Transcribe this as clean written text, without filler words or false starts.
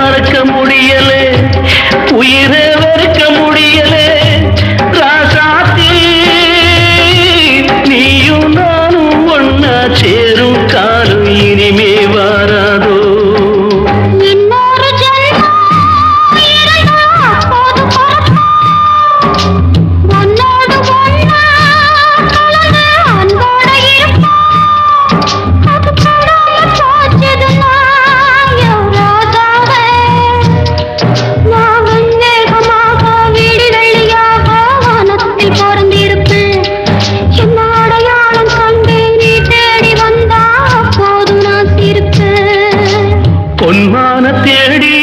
மறக்க முடியலே, உயிரை வெறுக்க முடியலே. ராசாத்தி நீயும் நானும் ஒன்னா சேரும் காலம் இனிமே வாராதோ. பொன்மான தேடி